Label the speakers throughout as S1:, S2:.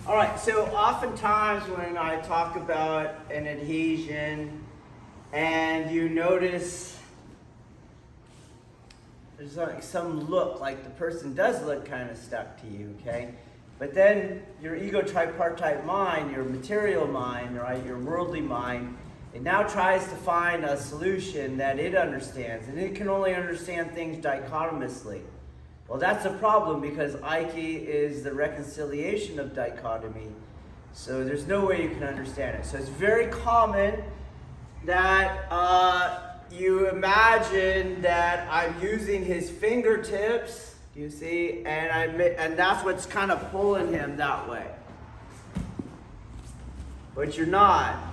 S1: All right, so oftentimes when I talk about an adhesion and you notice there's like some look, like the person does look kind of stuck to you, okay? But then your ego tripartite mind, your material mind, right, your worldly mind, it now tries to find a solution that it understands, and it can only understand things dichotomously. Well, that's a problem because Aiki is the reconciliation of dichotomy. So there's no way you can understand it. So it's very common that you imagine that I'm using his fingertips, you see, and that's what's kind of pulling him that way. But you're not.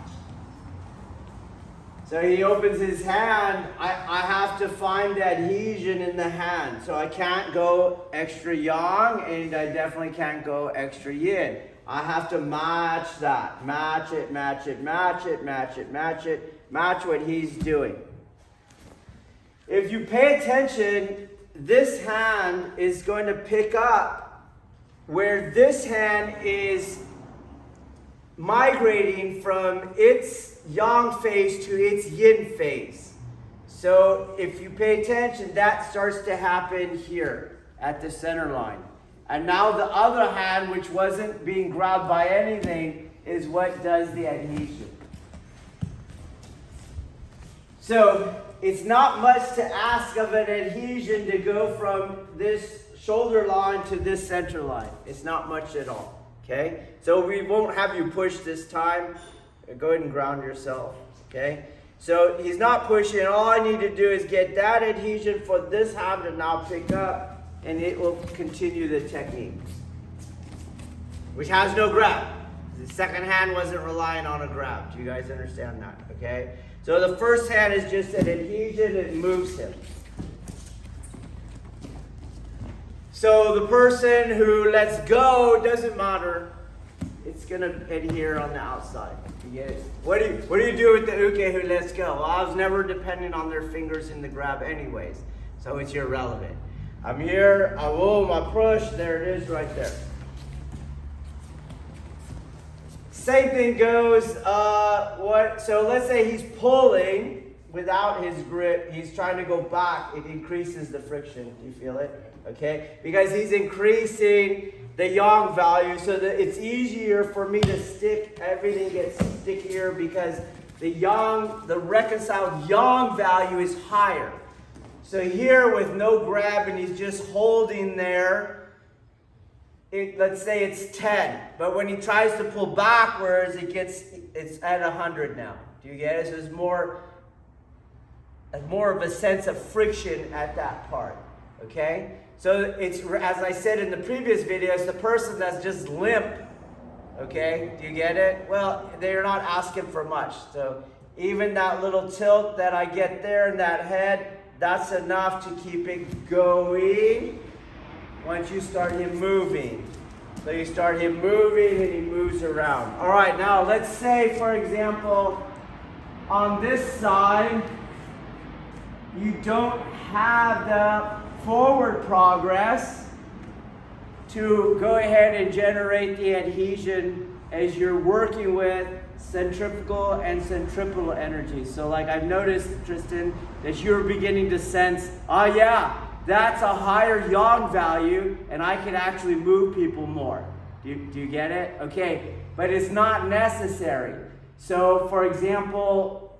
S1: So he opens his hand. I have to find adhesion in the hand. So I can't go extra yang, and I definitely can't go extra yin. I have to match that. Match it, match it, match it, match it, match it. Match what he's doing. If you pay attention, this hand is going to pick up where this hand is migrating from its yang phase to its yin phase. So if you pay attention, that starts to happen here at the center line. And now the other hand, which wasn't being grabbed by anything, is what does the adhesion. So it's not much to ask of an adhesion to go from this shoulder line to this center line. It's not much at all. Okay? So we won't have you push this time. Go ahead and ground yourself. Okay? So he's not pushing. All I need to do is get that adhesion for this hand to now pick up, and it will continue the technique, which has no grab. The second hand wasn't relying on a grab. Do you guys understand that? Okay? So the first hand is just an adhesion. It moves him. So the person who lets go, doesn't matter. It's going to adhere on the outside. You get it? What do you do with the uke who lets go? Well, I was never dependent on their fingers in the grab anyways. So it's irrelevant. I'm here. I will my push. There it is right there. Same thing goes. So let's say he's pulling without his grip. He's trying to go back. It increases the friction. Do you feel it? Okay, because he's increasing the yang value so that it's easier for me to stick. Everything gets stickier because the yang, the reconciled yang value is higher. So here with no grab and he's just holding there, let's say it's 10. But when he tries to pull backwards, it's at 100 now. Do you get it? So there's more of a sense of friction at that part. Okay? So it's, as I said in the previous videos, the person that's just limp, okay, do you get it? Well, they're not asking for much. So even that little tilt that I get there in that head, that's enough to keep it going once you start him moving. So you start him moving and he moves around. All right, now let's say, for example, on this side, you don't have the forward progress to go ahead and generate the adhesion as you're working with centrifugal and centripetal energy. So like I've noticed, Tristan, that you're beginning to sense, yeah, that's a higher yang value and I can actually move people more. Do you get it? Okay, but it's not necessary. So for example,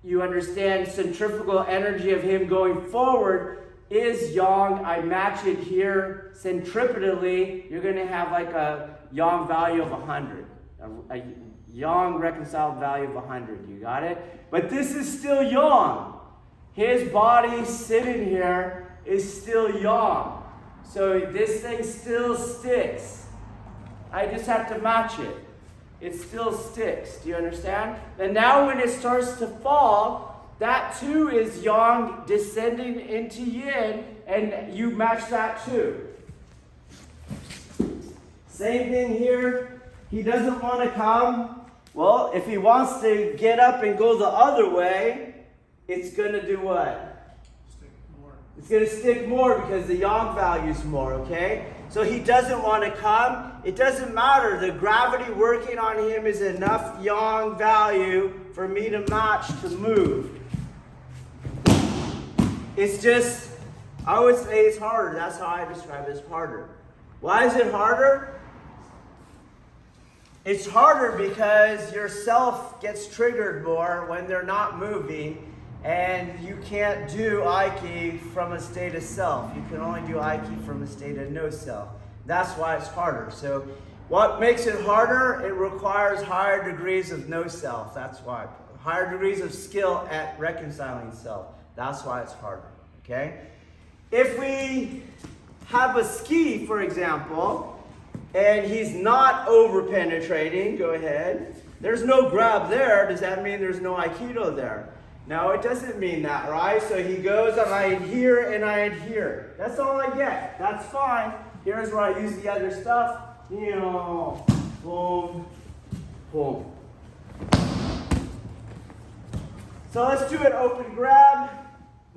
S1: you understand centrifugal energy of him going forward is yang. I match it here centripetally. You're going to have like a yang value of 100. A yang reconciled value of 100. You got it? But this is still yang. His body sitting here is still yang. So this thing still sticks. I just have to match it. It still sticks. Do you understand? And now when it starts to fall, that too is yang descending into yin, and you match that too. Same thing here. He doesn't want to come. Well, if he wants to get up and go the other way, it's going to do what? It's going to stick more because the yang value is more, okay? So he doesn't want to come. It doesn't matter. The gravity working on him is enough yang value for me to match to move. It's just, I would say it's harder. That's how I describe it as harder. Why is it harder? It's harder because your self gets triggered more when they're not moving, and you can't do Aiki from a state of self. You can only do Aiki from a state of no self. That's why it's harder. So what makes it harder? It requires higher degrees of no self. That's why. Higher degrees of skill at reconciling self. That's why it's harder. Okay? If we have a ski, for example, and he's not over penetrating, go ahead. There's no grab there. Does that mean there's no Aikido there? No, it doesn't mean that, right? So he goes and I adhere and I adhere. That's all I get. That's fine. Here's where I use the other stuff. You know, boom, boom. So let's do an open grab.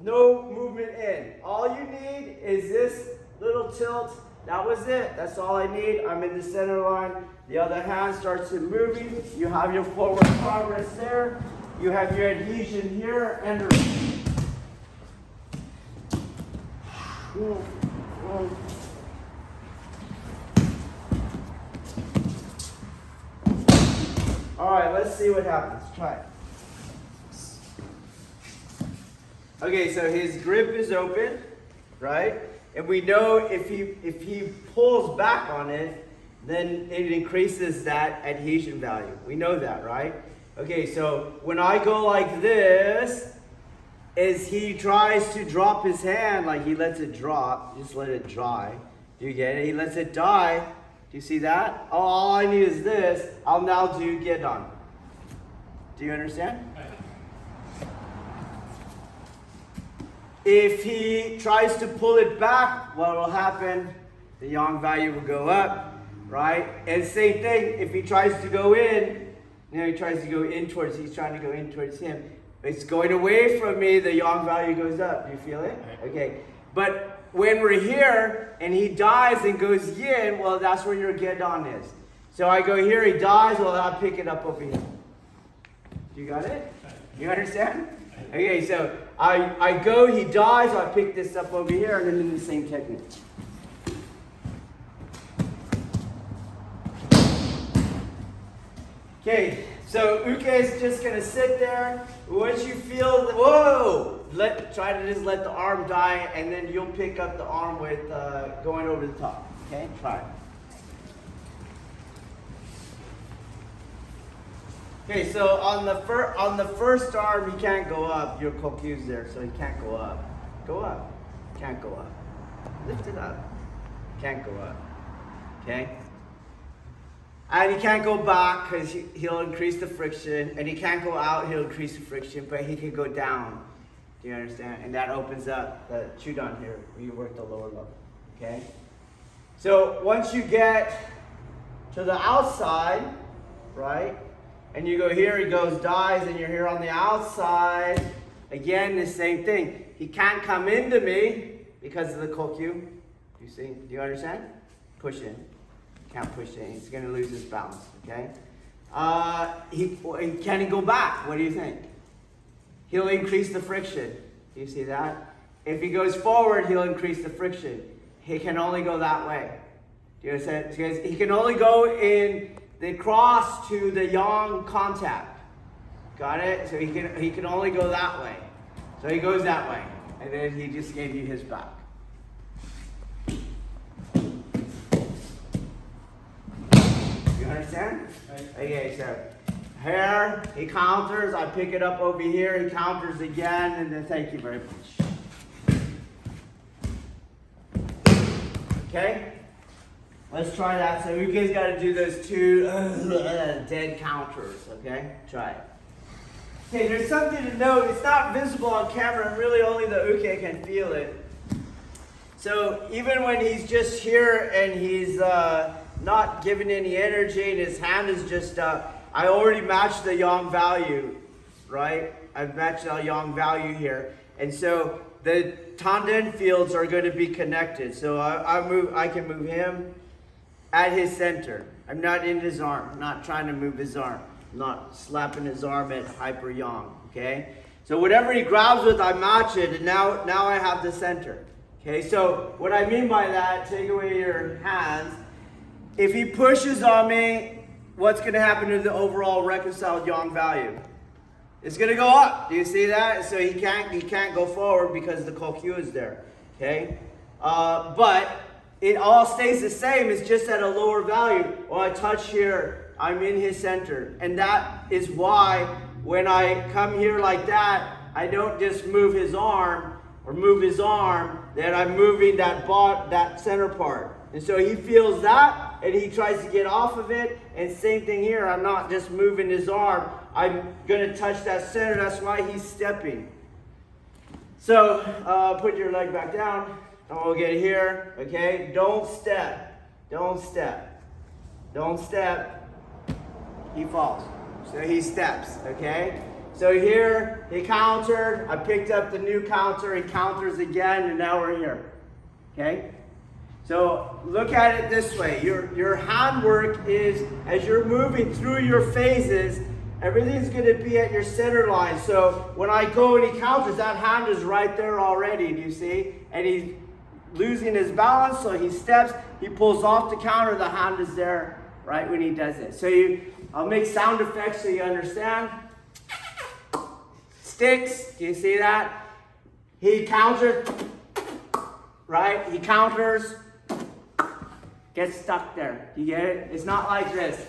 S1: No movement in. All you need is this little tilt. That was it. That's all I need. I'm in the center line. The other hand starts moving. You have your forward progress there. You have your adhesion here and all right, let's see what happens. Try it. Okay, so his grip is open, right? And we know if he pulls back on it, then it increases that adhesion value. We know that, right? Okay, so when I go like this, as he tries to drop his hand, like he lets it drop, just let it dry. Do you get it? He lets it die. Do you see that? Oh, all I need is this. I'll now do Kihon. Do you understand? If he tries to pull it back, what will happen? The yang value will go up, right? And same thing, if he tries to go in, he tries to go in towards, he's trying to go in towards him. It's going away from me, the yang value goes up. Do you feel it? Okay. But when we're here and he dies and goes yin, well, that's where your Kihon is. So I go here, he dies, well, I'll pick it up over here. You got it? You understand? Okay, so I go, he dies, I pick this up over here, and then in the same technique. Okay, so Uke is just going to sit there. Once you feel, whoa, try to just let the arm die, and then you'll pick up the arm with going over the top. Okay, try it. Okay, so on the first arm, he can't go up. Your kokyu's there, so he can't go up. Go up. Can't go up. Lift it up. Can't go up. Okay? And he can't go back because he'll increase the friction. And he can't go out, he'll increase the friction, but he can go down. Do you understand? And that opens up the chudan here, where you work the lower level. Okay? So once you get to the outside, right? And you go here, he goes, dies, and you're here on the outside. Again, the same thing. He can't come into me because of the kokyu. You see? Do you understand? Push in. Can't push in. He's going to lose his balance. Okay? Can he go back? What do you think? He'll increase the friction. Do you see that? If he goes forward, he'll increase the friction. He can only go that way. Do you understand? Because he can only go in the cross to the yang contact. Got it? So he can only go that way. So he goes that way. And then he just gave you his back. You understand? Okay, so here, he counters, I pick it up over here, he counters again, and then thank you very much. Okay? Let's try that. So you guys got to do those two dead counters, okay? Try it. Okay, there's something to note. It's not visible on camera, and really only the uke can feel it. So even when he's just here and he's not giving any energy and his hand is just up, I already matched the yang value, right? I've matched the yang value here. And so the tanden fields are going to be connected. So I can move him at his center. I'm not in his arm. I'm not trying to move his arm. I'm not slapping his arm at hyper yang. Okay? So whatever he grabs with, I match it, and now I have the center. Okay, so what I mean by that, take away your hands. If he pushes on me, what's going to happen to the overall reconciled yang value? It's going to go up. Do you see that? So he can't go forward because the kokyu is there. Okay, but it all stays the same. It's just at a lower value. When I touch here, I'm in his center, and that is why when I come here like that, I don't just move his arm. Or move his arm, then I'm moving that center part. And so he feels that, and he tries to get off of it. And same thing here, I'm not just moving his arm, I'm gonna touch that center, that's why he's stepping. So, put your leg back down, and we'll get here, okay? Don't step, don't step, don't step. He falls, so he steps, okay? So here, he countered, I picked up the new counter, he counters again, and now we're here, okay? So look at it this way, your handwork is, as you're moving through your phases, everything's gonna be at your center line. So when I go and he counters, that hand is right there already, do you see? And he's losing his balance, so he steps, he pulls off the counter, the hand is there right when he does it. So I'll make sound effects so you understand. Sticks, do you see that? He counters, right? He counters, gets stuck there. You get it? It's not like this.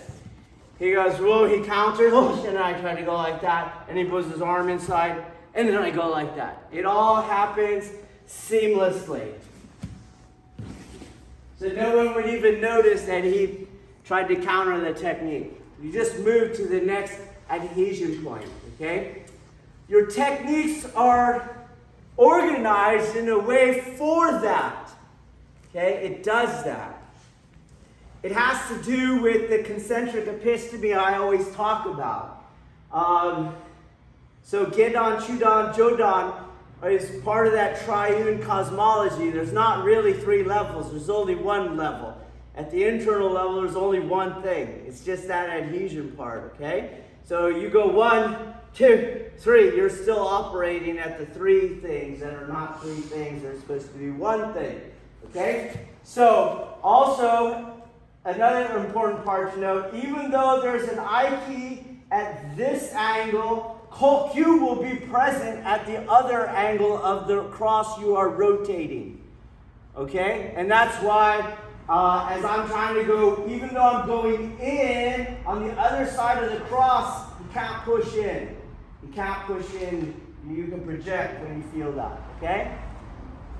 S1: He goes, whoa, he counters, oh, and then I try to go like that, and he puts his arm inside, and then I go like that. It all happens seamlessly. So no one would even notice that he tried to counter the technique. You just move to the next adhesion point, okay? Your techniques are organized in a way for that. Okay, it does that. It has to do with the concentric episteme I always talk about. So Gedan, Chudan, Jodan is part of that triune cosmology. There's not really 3 levels. There's only 1 level. At the internal level, there's only one thing. It's just that adhesion part, okay? So you go 1, 2, 3. You're still operating at the 3 things that are not 3 things. They're supposed to be 1 thing, okay? So also, another important part to note, even though there's an Aiki at this angle, Kokyu will be present at the other angle of the cross you are rotating, okay? And that's why as I'm trying to go, even though I'm going in, on the other side of the cross, you can't push in. You can't push in. You can project when you feel that, okay?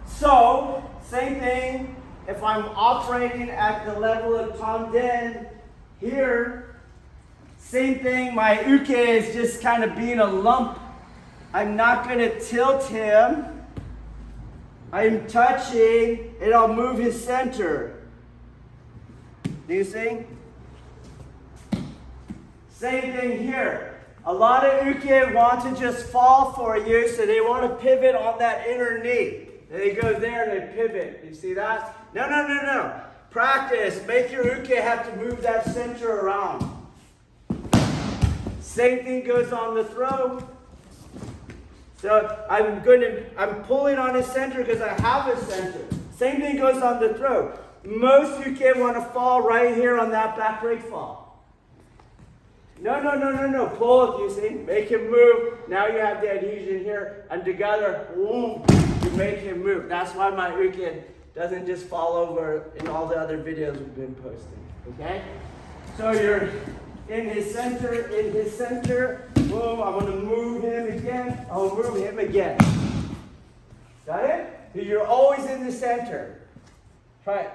S1: So, same thing, if I'm operating at the level of Tanden here, same thing, my uke is just kind of being a lump. I'm not going to tilt him. I'm touching, and I'll move his center. Do you see? Same thing here. A lot of uke want to just fall for you, so they want to pivot on that inner knee. They go there and they pivot. You see that? No, no, no, no. Practice. Make your uke have to move that center around. Same thing goes on the throw. So I'm pulling on his center because I have a center. Same thing goes on the throw. Most uke want to fall right here on that back break fall. No, no, no, no, no. Pull it, you see. Make him move. Now you have the adhesion here. And together, boom, you make him move. That's why my uke doesn't just fall over in all the other videos we've been posting. Okay? So you're in his center. Boom, I'm going to move him again. I'll move him again. Got it? So you're always in the center. Try it.